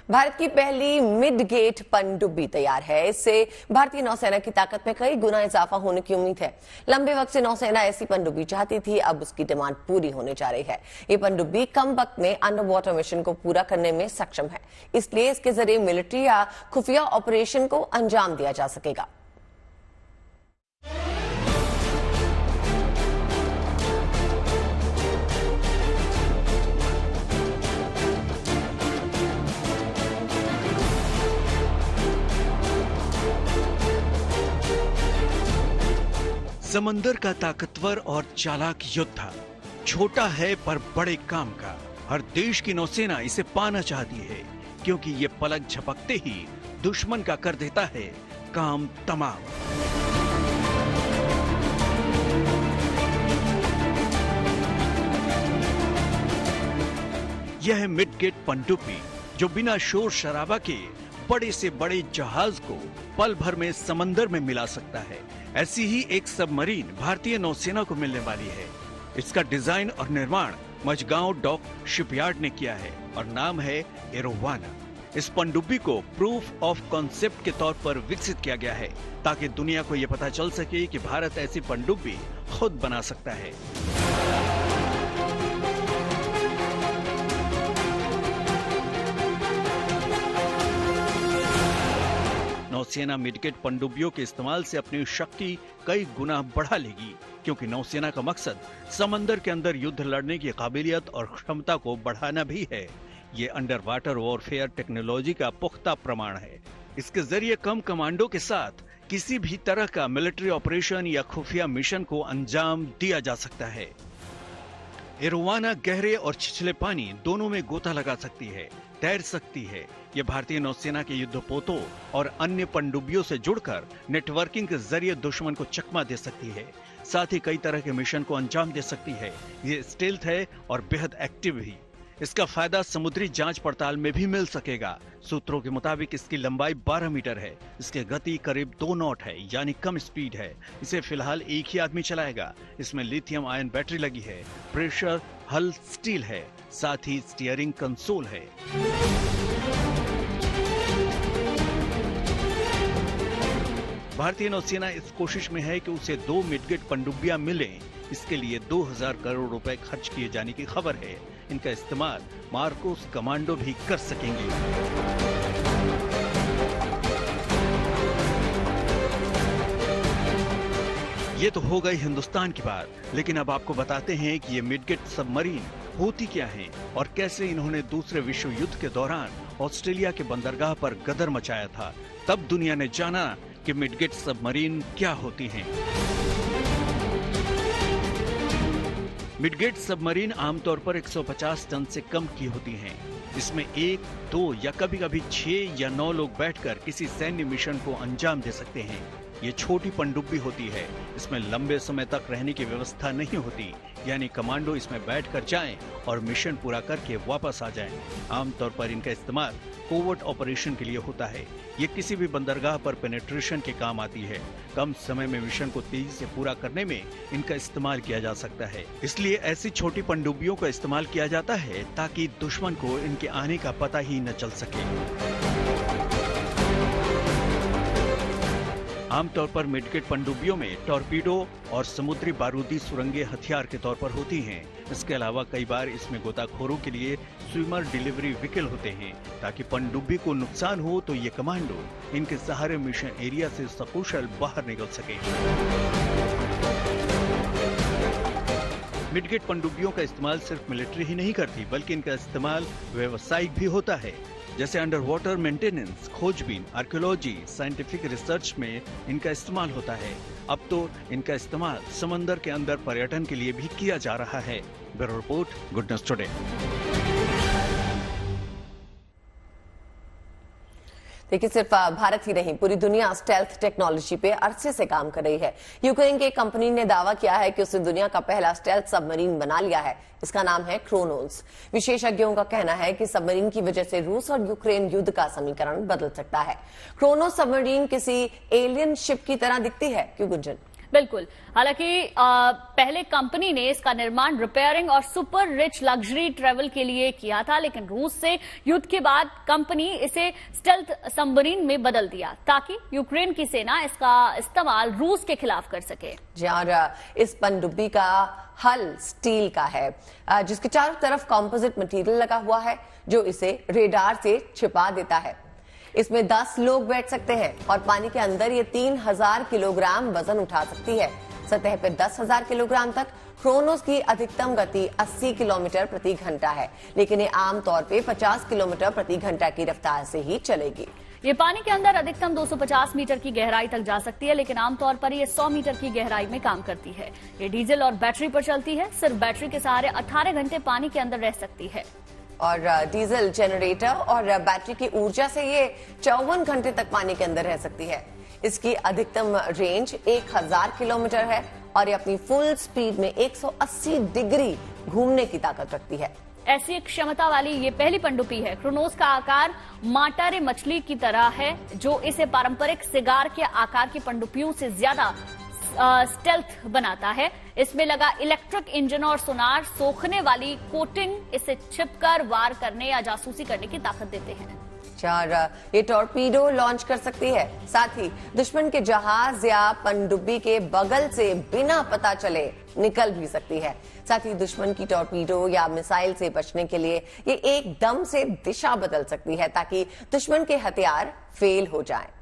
भारत की पहली mid gate पनडुब्बी तैयार है। इससे भारतीय नौसेना की ताकत में कई गुना इजाफा होने की उम्मीद है। लंबे वक्त से नौसेना ऐसी पनडुब्बी चाहती थी, अब उसकी डिमांड पूरी होने जा रही है। ये पनडुब्बी कम वक्त में अंडर वाटर मिशन को पूरा करने में सक्षम है, इसलिए इसके जरिए मिलिट्री या खुफिया ऑपरेशन को अंजाम दिया जा सकेगा। समंदर का ताकतवर और चालाक योद्धा, छोटा है पर बड़े काम का। हर देश की नौसेना इसे पाना चाहती है, क्योंकि ये पलक झपकते ही दुश्मन का कर देता है काम तमाम। यह है मिड गेट पनडुब्बी, जो बिना शोर शराबा के बड़े से बड़े जहाज को पल भर में समंदर में मिला सकता है। ऐसी ही एक सबमरीन भारतीय नौसेना को मिलने वाली है। इसका डिजाइन और निर्माण मझगांव डॉक शिपयार्ड ने किया है और नाम है एरोवाना। इस पनडुब्बी को प्रूफ ऑफ कॉन्सेप्ट के तौर पर विकसित किया गया है, ताकि दुनिया को यह पता चल सके कि भारत ऐसी पनडुब्बी खुद बना सकता है। नौसेना मिडगेट पनडुब्बियों के इस्तेमाल से अपनी शक्ति कई गुना बढ़ा लेगी, क्योंकि नौसेना का मकसद समंदर के अंदर युद्ध लड़ने की काबिलियत और क्षमता को बढ़ाना भी है। ये अंडर वाटर वॉरफेयर टेक्नोलॉजी का पुख्ता प्रमाण है। इसके जरिए कम कमांडो के साथ किसी भी तरह का मिलिट्री ऑपरेशन या खुफिया मिशन को अंजाम दिया जा सकता है। एरोवाना गहरे और छिछले पानी दोनों में गोता लगा सकती है, तैर सकती है। ये भारतीय नौसेना के युद्धपोतों और अन्य पनडुब्बियों से जुड़कर नेटवर्किंग के जरिए दुश्मन को चकमा दे सकती है। साथ ही कई तरह के मिशन को अंजाम दे सकती है। ये स्टेल्थ है और बेहद एक्टिव भी। इसका फायदा समुद्री जांच पड़ताल में भी मिल सकेगा। सूत्रों के मुताबिक इसकी लंबाई 12 मीटर है। इसकी गति करीब 2 नॉट है, यानी कम स्पीड है। इसे फिलहाल एक ही आदमी चलाएगा। इसमें लिथियम आयन बैटरी लगी है। प्रेशर हल स्टील है, साथ ही स्टीयरिंग कंसोल है। भारतीय नौसेना इस कोशिश में है कि उसे 2 मिडगेट पनडुब्बियां मिलें। इसके लिए 2000 करोड़ रुपए खर्च किए जाने की खबर है। इनका इस्तेमाल मार्कोस कमांडो भी कर सकेंगे। ये तो हो गई हिंदुस्तान की बात, लेकिन अब आपको बताते हैं कि ये मिडगेट सबमरीन होती क्या हैं और कैसे इन्होंने दूसरे विश्व युद्ध के दौरान ऑस्ट्रेलिया के बंदरगाह पर गदर मचाया था। तब दुनिया ने जाना कि मिडगेट सबमरीन क्या होती हैं। मिडगेट सबमरीन आमतौर पर 150 टन से कम की होती हैं। इसमें 1, 2 या कभी कभी 6 या 9 लोग बैठकर किसी सैन्य मिशन को अंजाम दे सकते हैं। ये छोटी पनडुब्बी होती है। इसमें लंबे समय तक रहने की व्यवस्था नहीं होती, यानी कमांडो इसमें बैठकर जाएं और मिशन पूरा करके वापस आ जाएं। आमतौर पर इनका इस्तेमाल कोवर्ट ऑपरेशन के लिए होता है। ये किसी भी बंदरगाह पर पेनिट्रेशन के काम आती है। कम समय में मिशन को तेजी से पूरा करने में इनका इस्तेमाल किया जा सकता है। इसलिए ऐसी छोटी पनडुब्बियों का इस्तेमाल किया जाता है ताकि दुश्मन को इनके आने का पता ही न चल सके। आमतौर पर मिडगेट पनडुब्बियों में टॉर्पीडो और समुद्री बारूदी सुरंगें हथियार के तौर पर होती हैं। इसके अलावा कई बार इसमें गोताखोरों के लिए स्विमर डिलीवरी व्हीकल होते हैं, ताकि पनडुब्बी को नुकसान हो तो ये कमांडो इनके सहारे मिशन एरिया से सकुशल बाहर निकल सके। मिडगेट पनडुब्बियों का इस्तेमाल सिर्फ मिलिट्री ही नहीं करती, बल्कि इनका इस्तेमाल व्यावसायिक भी होता है। जैसे अंडर वाटर मेंटेनेंस, खोजबीन, आर्कियोलॉजी, साइंटिफिक रिसर्च में इनका इस्तेमाल होता है। अब तो इनका इस्तेमाल समंदर के अंदर पर्यटन के लिए भी किया जा रहा है। Bureau report, good news today. देखिए, सिर्फ भारत ही नहीं, पूरी दुनिया स्टेल्थ टेक्नोलॉजी पे अरसे से काम कर रही है। यूक्रेन की एक कंपनी ने दावा किया है कि उसने दुनिया का पहला स्टेल्थ सबमरीन बना लिया है। इसका नाम है क्रोनोस। विशेषज्ञों का कहना है कि सबमरीन की वजह से रूस और यूक्रेन युद्ध का समीकरण बदल सकता है। क्रोनोस सबमरीन किसी एलियन शिप की तरह दिखती है, क्यों गुंजन? बिल्कुल। हालांकि पहले कंपनी ने इसका निर्माण रिपेयरिंग और सुपर रिच लग्जरी ट्रेवल के लिए किया था, लेकिन रूस से युद्ध के बाद कंपनी इसे स्टेल्थ सबमरीन में बदल दिया ताकि यूक्रेन की सेना इसका इस्तेमाल रूस के खिलाफ कर सके। जी, और इस पनडुब्बी का हल स्टील का है, जिसके चारों तरफ कॉम्पोजिट मटेरियल लगा हुआ है जो इसे रेडार से छिपा देता है। इसमें 10 लोग बैठ सकते हैं और पानी के अंदर ये 3000 किलोग्राम वजन उठा सकती है। सतह पे 10,000 किलोग्राम तक। क्रोनोस की अधिकतम गति 80 किलोमीटर प्रति घंटा है, लेकिन ये आमतौर पे 50 किलोमीटर प्रति घंटा की रफ्तार से ही चलेगी। ये पानी के अंदर अधिकतम 250 मीटर की गहराई तक जा सकती है, लेकिन आमतौर पर ये 100 मीटर की गहराई में काम करती है। ये डीजल और बैटरी पर चलती है। सिर्फ बैटरी के सहारे 18 घंटे पानी के अंदर रह सकती है। और डीजल जनरेटर और बैटरी की ऊर्जा से ये 54 घंटे तक पानी के अंदर रह सकती है। इसकी अधिकतम रेंज 1000 किलोमीटर है और ये अपनी फुल स्पीड में 180 डिग्री घूमने की ताकत रखती है। ऐसी एक क्षमता वाली ये पहली पनडुब्बी है। क्रोनोस का आकार माटारे मछली की तरह है, जो इसे पारंपरिक सिगार के आकार की पनडुब्बियों से ज्यादा स्टेल्थ बनाता है। इसमें लगा इलेक्ट्रिक इंजन और सोनार सोखने वाली कोटिंग इसे छिपकर वार करने या जासूसी करने की ताकत देते हैं। और ये टॉर्पीडो लॉन्च कर सकती है, साथ ही दुश्मन के जहाज या पनडुब्बी के बगल से बिना पता चले निकल भी सकती है। साथ ही दुश्मन की टॉर्पीडो या मिसाइल से बचने के लिए ये एकदम से दिशा बदल सकती है ताकि दुश्मन के हथियार फेल हो जाएं।